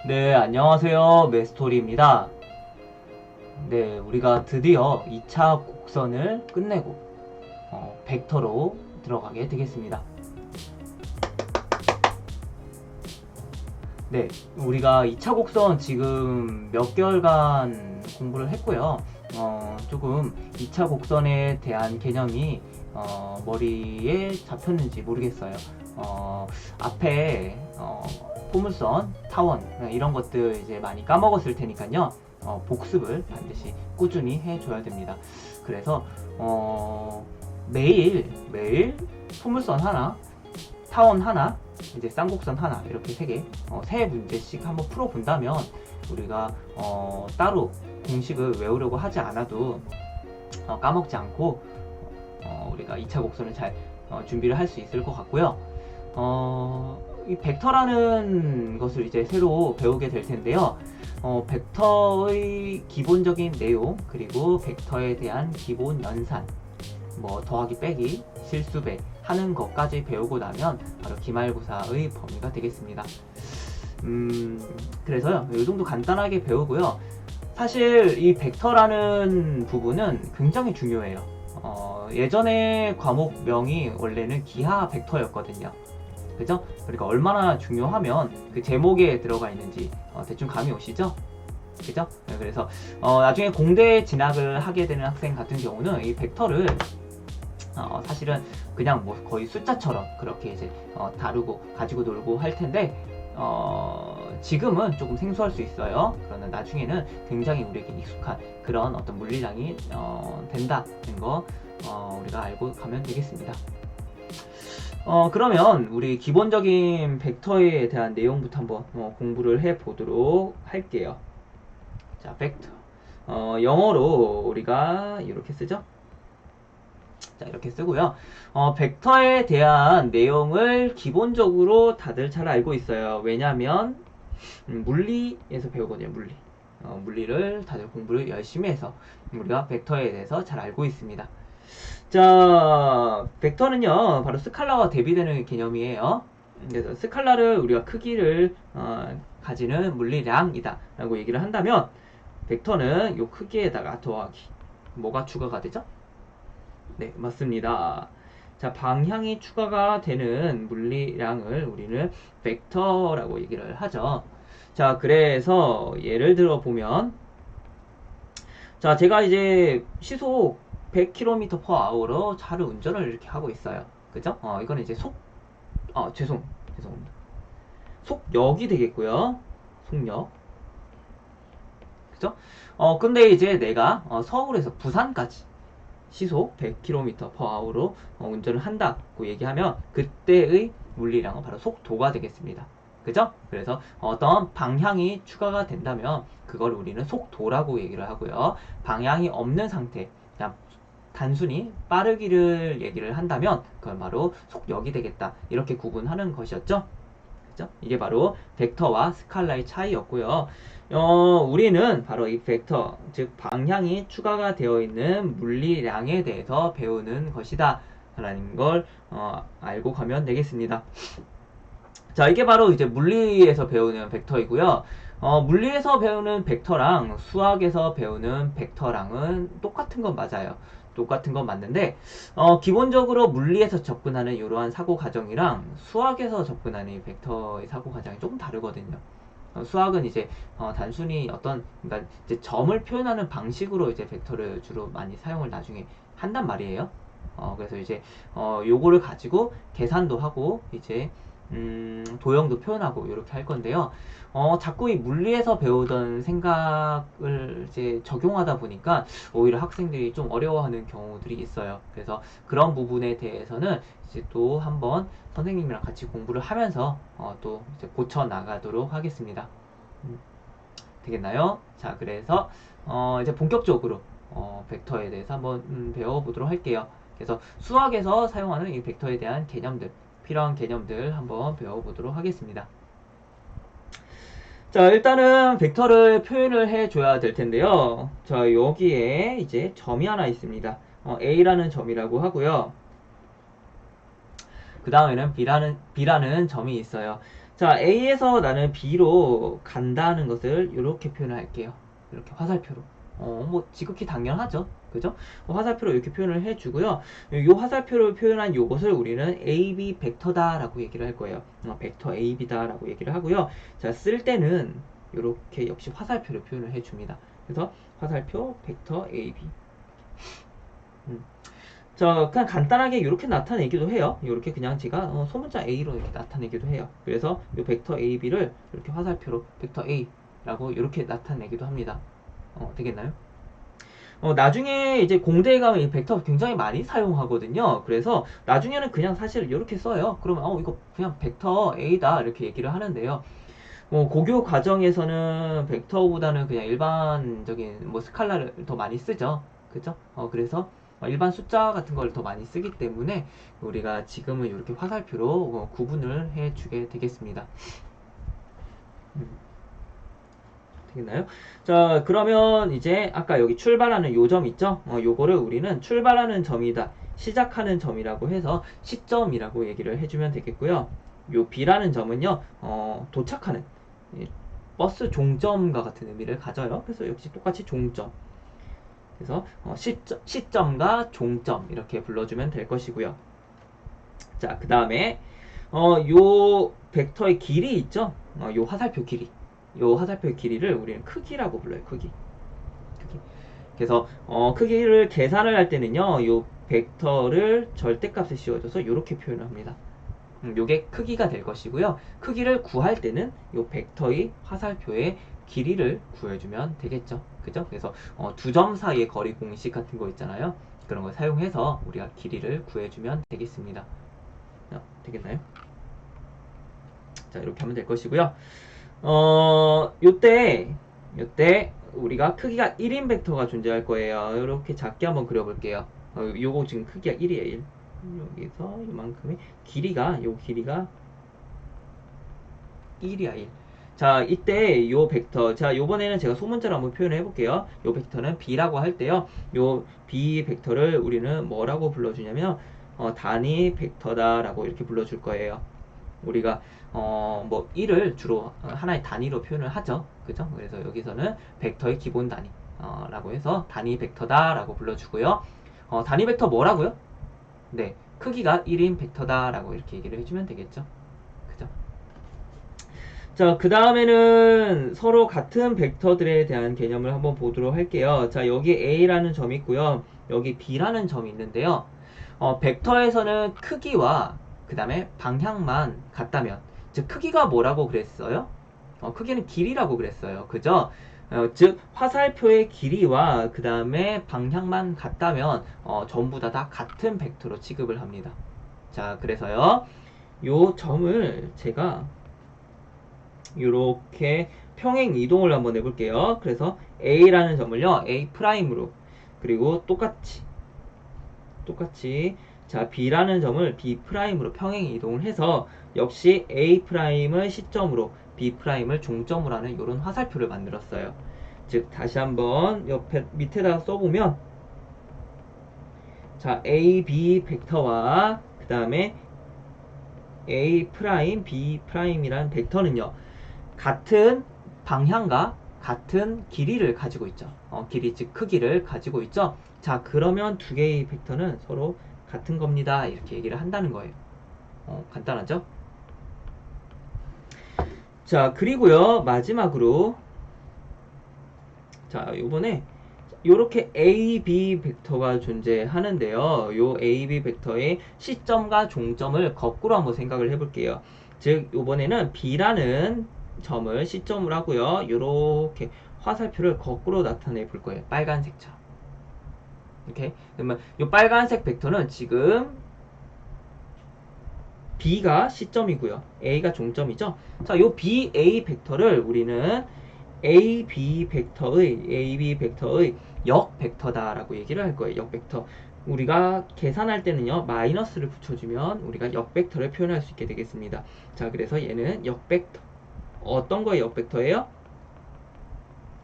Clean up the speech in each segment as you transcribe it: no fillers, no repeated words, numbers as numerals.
네, 안녕하세요. 메스토리입니다. 네, 우리가 드디어 2차 곡선을 끝내고 벡터로 들어가게 되겠습니다. 네, 우리가 2차 곡선 지금 몇 개월간 공부를 했고요. 조금 2차 곡선에 대한 개념이 머리에 잡혔는지 모르겠어요. 앞에 포물선, 타원 이런 것들 이제 많이 까먹었을 테니까요. 복습을 반드시 꾸준히 해줘야 됩니다. 그래서 매일 포물선 하나, 타원 하나, 이제 쌍곡선 하나 이렇게 세 문제씩 한번 풀어본다면 우리가 따로 공식을 외우려고 하지 않아도 까먹지 않고 우리가 2차 곡선을 잘 준비를 할 수 있을 것 같고요. 이 벡터라는 것을 이제 새로 배우게 될 텐데요. 벡터의 기본적인 내용, 그리고 벡터에 대한 기본 연산, 뭐 더하기 빼기, 실수배 하는 것까지 배우고 나면 바로 기말고사의 범위가 되겠습니다. 그래서요, 이 정도 간단하게 배우고요. 사실 이 벡터라는 부분은 굉장히 중요해요. 예전에 과목명이 원래는 기하 벡터였거든요. 그죠? 그러니까 얼마나 중요하면 그 제목에 들어가 있는지 대충 감이 오시죠? 그죠? 그래서 나중에 공대 진학을 하게 되는 학생 같은 경우는 이 벡터를 사실은 그냥 뭐 거의 숫자처럼 그렇게 이제 다루고 가지고 놀고 할 텐데 지금은 조금 생소할 수 있어요. 그러나 나중에는 굉장히 우리에게 익숙한 그런 어떤 물리량이 된다는 거 우리가 알고 가면 되겠습니다. 그러면 우리 기본적인 벡터에 대한 내용부터 한번 공부를 해 보도록 할게요. 자, 벡터. 영어로 우리가 이렇게 쓰죠? 자, 이렇게 쓰고요. 벡터에 대한 내용을 기본적으로 다들 잘 알고 있어요. 왜냐면 물리에서 배우거든요. 물리를 다들 공부를 열심히 해서 우리가 벡터에 대해서 잘 알고 있습니다. 자, 벡터는요, 바로 스칼라와 대비되는 개념이에요. 그래서 스칼라를 우리가 크기를 가지는 물리량이다 라고 얘기를 한다면 벡터는 이 크기에다가 더하기 뭐가 추가가 되죠? 네, 맞습니다. 자, 방향이 추가가 되는 물리량을 우리는 벡터라고 얘기를 하죠. 자, 그래서 예를 들어 보면 자, 제가 이제 시속 100km/h로 차를 운전을 이렇게 하고 있어요. 그죠? 이거는 이제 죄송합니다. 속력이 되겠고요. 속력. 그죠? 근데 이제 내가 서울에서 부산까지 시속 100km/h로 운전을 한다고 얘기하면 그때의 물리량은 바로 속도가 되겠습니다. 그죠? 그래서 어떤 방향이 추가가 된다면 그걸 우리는 속도라고 얘기를 하고요. 방향이 없는 상태, 그냥 단순히 빠르기를 얘기를 한다면 그건 바로 속력이 되겠다. 이렇게 구분하는 것이었죠. 그죠? 이게 바로 벡터와 스칼라의 차이였고요. 우리는 바로 이 벡터, 즉 방향이 추가가 되어 있는 물리량에 대해서 배우는 것이다 라는 걸 알고 가면 되겠습니다. 자, 이게 바로 이제 물리에서 배우는 벡터이고요. 물리에서 배우는 벡터랑 수학에서 배우는 벡터랑은 똑같은 건 맞아요. 똑같은 건 맞는데 기본적으로 물리에서 접근하는 이러한 사고 과정이랑 수학에서 접근하는 이 벡터의 사고 과정이 조금 다르거든요. 수학은 이제 단순히 그러니까 이제 점을 표현하는 방식으로 이제 벡터를 주로 많이 사용을 나중에 한단 말이에요. 그래서 이제 요거를 가지고 계산도 하고 이제 도형도 표현하고 이렇게 할 건데요. 자꾸 이 물리에서 배우던 생각을 이제 적용하다 보니까 오히려 학생들이 좀 어려워하는 경우들이 있어요. 그래서 그런 부분에 대해서는 이제 또 한번 선생님이랑 같이 공부를 하면서 또 이제 고쳐 나가도록 하겠습니다. 되겠나요? 자, 그래서 이제 본격적으로 벡터에 대해서 한번 배워보도록 할게요. 그래서 수학에서 사용하는 이 벡터에 대한 개념들, 필요한 개념들 한번 배워보도록 하겠습니다. 자, 일단은 벡터를 표현을 해줘야 될 텐데요. 자, 여기에 이제 점이 하나 있습니다. A라는 점이라고 하고요. 그 다음에는 B라는 점이 있어요. 자, A에서 나는 B로 간다는 것을 이렇게 표현을 할게요. 이렇게 화살표로. 뭐 지극히 당연하죠. 그죠? 화살표로 이렇게 표현을 해주고요. 이 화살표로 표현한 요것을 우리는 AB 벡터다라고 얘기를 할 거예요. 벡터 AB다라고 얘기를 하고요. 자, 쓸 때는 이렇게 역시 화살표로 표현을 해줍니다. 그래서 화살표 벡터 AB. 자, 그냥 간단하게 이렇게 나타내기도 해요. 이렇게 그냥 제가 소문자 A로 이렇게 나타내기도 해요. 그래서 이 벡터 AB를 이렇게 화살표로 벡터 A라고 이렇게 나타내기도 합니다. 되겠나요? 나중에 이제 공대에 가면 이 벡터 굉장히 많이 사용하거든요. 그래서 나중에는 그냥 사실 이렇게 써요. 그러면 이거 그냥 벡터 A다 이렇게 얘기를 하는데요. 고교 과정에서는 벡터보다는 그냥 일반적인 뭐 스칼라를 더 많이 쓰죠. 그죠? 그래서 일반 숫자 같은 걸 더 많이 쓰기 때문에 우리가 지금은 이렇게 화살표로 구분을 해주게 되겠습니다. 되겠나요? 자, 그러면 이제 아까 여기 출발하는 요 점 있죠? 요거를 우리는 출발하는 점이다, 시작하는 점이라고 해서 시점이라고 얘기를 해주면 되겠고요. 요 B라는 점은요, 도착하는 버스 종점과 같은 의미를 가져요. 그래서 역시 똑같이 종점. 그래서 시점과 종점 이렇게 불러주면 될 것이고요. 자, 그 다음에 요 벡터의 길이 있죠? 요 화살표 길이. 요 화살표의 길이를 우리는 크기라고 불러요. 크기. 그래서 크기를 계산을 할 때는요, 요 벡터를 절대값에 씌워줘서 이렇게 표현을 합니다. 요게 크기가 될 것이고요. 크기를 구할 때는 요 벡터의 화살표의 길이를 구해주면 되겠죠. 그죠? 그래서 두 점 사이의 거리 공식 같은 거 있잖아요. 그런 걸 사용해서 우리가 길이를 구해주면 되겠습니다. 되겠나요? 자, 이렇게 하면 될 것이고요. 요때 우리가 크기가 1인 벡터가 존재할 거예요. 이렇게 작게 한번 그려볼게요. 요거 지금 크기가 1이에요. 1. 여기서 이만큼의 길이가, 요 길이가 1이야, 1. 자, 이때 요 벡터, 자, 요번에는 제가 소문자로 한번 표현을 해볼게요. 요 벡터는 B라고 할 때요, 요 B 벡터를 우리는 뭐라고 불러주냐면, 단위 벡터다라고 이렇게 불러줄 거예요. 우리가 뭐 1을 주로 하나의 단위로 표현을 하죠. 그죠? 그래서 여기서는 벡터의 기본 단위 라고 해서 단위 벡터다 라고 불러주고요. 단위 벡터 뭐라고요? 네, 크기가 1인 벡터다 라고 이렇게 얘기를 해주면 되겠죠. 그죠? 자, 그 다음에는 서로 같은 벡터들에 대한 개념을 한번 보도록 할게요. 자, 여기 A라는 점이 있고요. 여기 B라는 점이 있는데요. 벡터에서는 크기와 그 다음에 방향만 같다면, 즉 크기가 뭐라고 그랬어요? 크기는 길이라고 그랬어요. 그죠? 즉 화살표의 길이와 그 다음에 방향만 같다면 전부 다 같은 벡터로 취급을 합니다. 자, 그래서요, 요 점을 제가 이렇게 평행 이동을 한번 해볼게요. 그래서 A라는 점을요, A'으로, 그리고 똑같이 자, B라는 점을 B'으로 평행 이동을 해서 역시 A'을 시점으로 B'을 종점으로 하는 이런 화살표를 만들었어요. 즉 다시 한번 옆에 밑에다가 써보면, 자, A, B 벡터와 그 다음에 A', B'이란 벡터는요, 같은 방향과 같은 길이를 가지고 있죠. 길이 즉 크기를 가지고 있죠. 자, 그러면 두 개의 벡터는 서로 같은 겁니다. 이렇게 얘기를 한다는 거예요. 간단하죠? 자, 그리고요, 마지막으로, 자, 요번에 요렇게 A, B 벡터가 존재하는데요. 요 A, B 벡터의 시점과 종점을 거꾸로 한번 생각을 해볼게요. 즉, 요번에는 B라는 점을 시점으로 하고요. 요렇게 화살표를 거꾸로 나타내 볼 거예요. 빨간색처럼. 이렇게. 그러면 요 빨간색 벡터는 지금 B가 시점이고요. A가 종점이죠. 자, 요 B, A 벡터를 우리는 A, B 벡터의 역 벡터다라고 얘기를 할 거예요. 역 벡터. 우리가 계산할 때는요, 마이너스를 붙여주면 우리가 역 벡터를 표현할 수 있게 되겠습니다. 자, 그래서 얘는 역 벡터. 어떤 거의 역 벡터예요?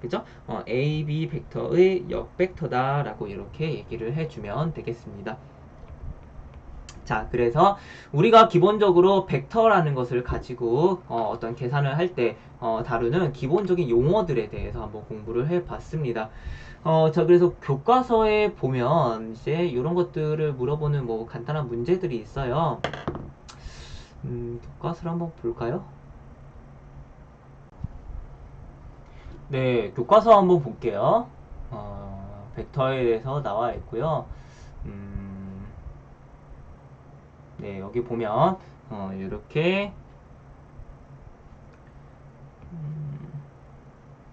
그죠? A, B 벡터의 역 벡터다라고 이렇게 얘기를 해주면 되겠습니다. 자, 그래서 우리가 기본적으로 벡터라는 것을 가지고 어떤 계산을 할 때 다루는 기본적인 용어들에 대해서 한번 공부를 해 봤습니다. 자, 그래서 교과서에 보면 이제 이런 것들을 물어보는 뭐 간단한 문제들이 있어요. 교과서를 한번 볼까요? 네, 교과서 한번 볼게요. 벡터에 대해서 나와 있고요. 음, 네, 여기 보면 이렇게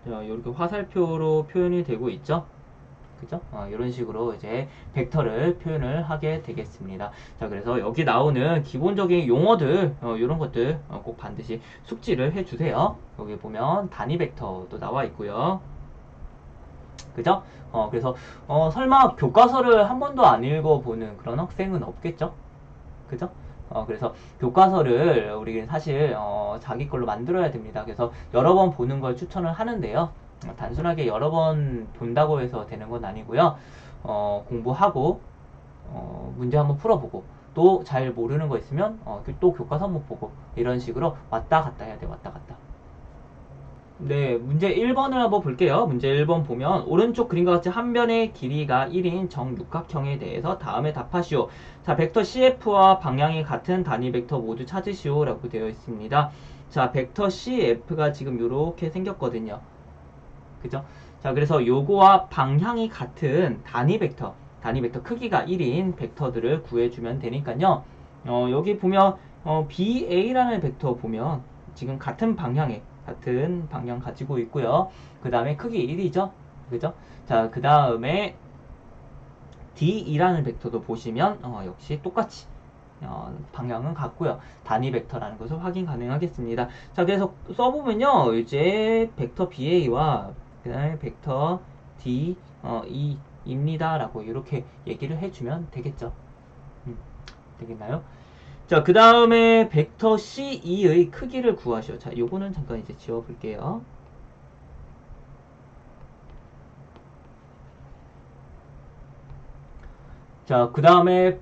이렇게 화살표로 표현이 되고 있죠. 그죠? 이런 식으로 이제 벡터를 표현을 하게 되겠습니다. 자, 그래서 여기 나오는 기본적인 용어들, 이런 것들 꼭 반드시 숙지를 해주세요. 여기 보면 단위 벡터도 나와 있고요. 그죠? 그래서 설마 교과서를 한 번도 안 읽어보는 그런 학생은 없겠죠? 그죠? 그래서 교과서를 우리 사실 자기 걸로 만들어야 됩니다. 그래서 여러 번 보는 걸 추천을 하는데요. 단순하게 여러 번 본다고 해서 되는 건 아니고요. 공부하고 문제 한번 풀어보고 또 잘 모르는 거 있으면 또 교과서 한번 보고 이런 식으로 왔다 갔다 해야 돼. 왔다 갔다. 네, 문제 1번을 한번 볼게요. 문제 1번 보면 오른쪽 그림과 같이 한 변의 길이가 1인 정육각형에 대해서 다음에 답하시오. 자, 벡터 CF와 방향이 같은 단위 벡터 모두 찾으시오 라고 되어 있습니다. 자, 벡터 CF가 지금 이렇게 생겼거든요. 그죠? 자, 그래서 요거와 방향이 같은 단위 벡터 크기가 1인 벡터들을 구해주면 되니까요. 여기 보면 BA라는 벡터 보면 지금 같은 방향 가지고 있고요. 그 다음에 크기 1이죠. 그죠? 자, 그 다음에 D2라는 벡터도 보시면 역시 똑같이 방향은 같고요. 단위 벡터라는 것을 확인 가능하겠습니다. 자, 그래서 써보면요. 이제 벡터 BA와 그 다음에 벡터 D2입니다. 라고 이렇게 얘기를 해주면 되겠죠. 되겠나요? 자, 그 다음에 벡터 C2의 크기를 구하시오. 자, 요거는 잠깐 이제 지워볼게요. 자, 그 다음에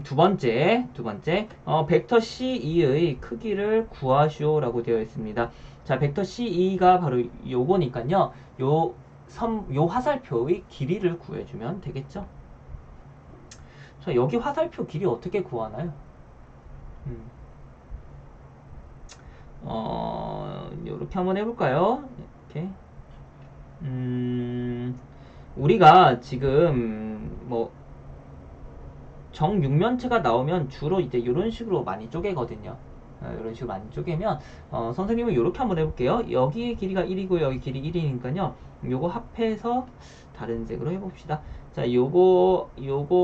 두 번째 벡터 C2의 크기를 구하시오 라고 되어 있습니다. 자, 벡터 C2가 바로 요거니까요. 요 화살표의 길이를 구해주면 되겠죠. 자, 여기 화살표 길이 어떻게 구하나요? 요렇게 한번 해볼까요? 이렇게. 우리가 지금 뭐 정육면체가 나오면 주로 이제 이런 식으로 많이 쪼개거든요. 이런 식으로 많이 쪼개면 선생님은 이렇게 한번 해볼게요. 여기의 길이가 1이고 여기 길이 1이니까요. 요거 합해서 다른 색으로 해봅시다. 자, 요거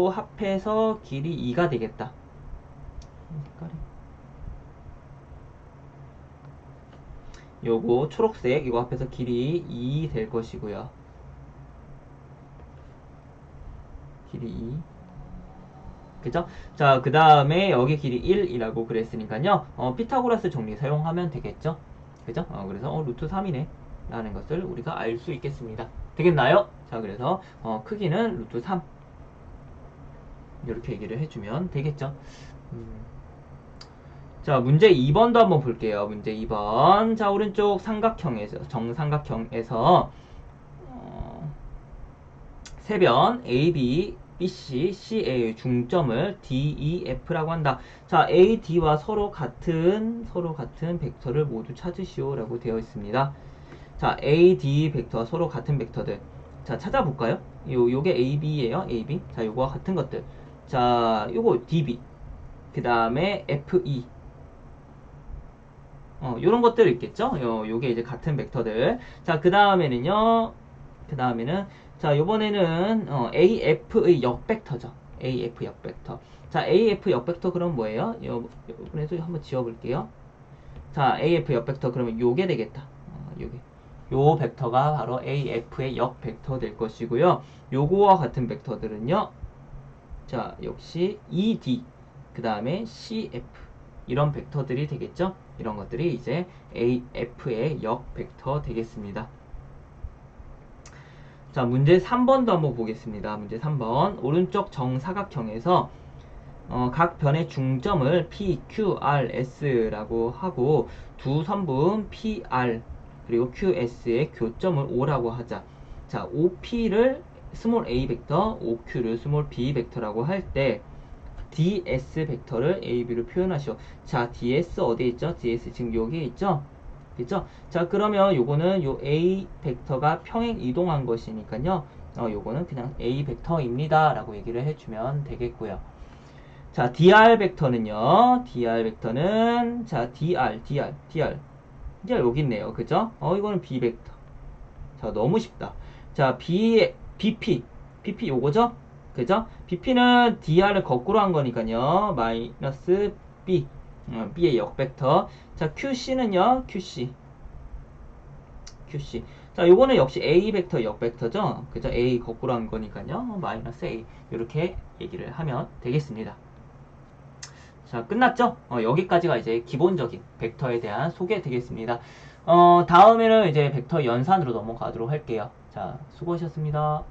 합해서 길이 2가 되겠다. 색깔이. 요거 초록색 이거 합해서 길이 2 될 것이고요. 길이 2. 그죠? 자, 그 다음에 여기 길이 1이라고 그랬으니까요. 피타고라스 정리 사용하면 되겠죠? 그죠? 그래서 루트 3이네 라는 것을 우리가 알 수 있겠습니다. 되겠나요? 자, 그래서 크기는 루트 3 이렇게 얘기를 해주면 되겠죠? 자, 문제 2번도 한번 볼게요. 문제 2번. 자, 오른쪽 정삼각형에서 세변 AB, BC, CA의 중점을 DEF라고 한다. 자, A, D와 서로 같은 벡터를 모두 찾으시오 라고 되어 있습니다. 자, A, D 벡터와 서로 같은 벡터들. 자, 찾아볼까요? 요게 AB예요. AB. 자, 요거와 같은 것들. 자, 요거 DB. 그 다음에 FE. 요런 것들 있겠죠? 요게 이제 같은 벡터들. 자, 그 다음에는 자, 요번에는 AF의 역벡터죠. AF 역벡터. 자, AF 역벡터 그럼 뭐예요? 요번에도 한번 지워볼게요. 자, AF 역벡터 그러면 요게 되겠다. 요게. 요 벡터가 바로 AF의 역벡터 될 것이고요. 요거와 같은 벡터들은요. 자, 역시 ED, 그 다음에 CF. 이런 벡터들이 되겠죠? 이런 것들이 이제 AF의 역벡터 되겠습니다. 자, 문제 3번도 한번 보겠습니다. 문제 3번. 오른쪽 정사각형에서 각 변의 중점을 P, Q, R, S라고 하고 두 선분 PR 그리고 QS의 교점을 O라고 하자. 자, OP를 스몰 a 벡터, OQ를 스몰 b 벡터라고 할 때 DS 벡터를 A, B로 표현하시오. 자, DS 어디에 있죠? DS 지금 여기에 있죠? 그죠? 자, 그러면 요거는 요 A 벡터가 평행 이동한 것이니까요. 요거는 그냥 A 벡터입니다. 라고 얘기를 해주면 되겠고요. 자, DR 벡터는요. DR 벡터는 자, DR 여기 있네요. 그죠? 이거는 B 벡터. 자, 너무 쉽다. 자, BP 요거죠? 그죠? BP는 DR을 거꾸로 한 거니까요. 마이너스 B. B의 역벡터. 자, QC는요. QC. 자, 요거는 역시 A 벡터 역벡터죠? 그죠? A 거꾸로 한 거니까요. 마이너스 A. 이렇게 얘기를 하면 되겠습니다. 자, 끝났죠? 여기까지가 이제 기본적인 벡터에 대한 소개 되겠습니다. 다음에는 이제 벡터 연산으로 넘어가도록 할게요. 자, 수고하셨습니다.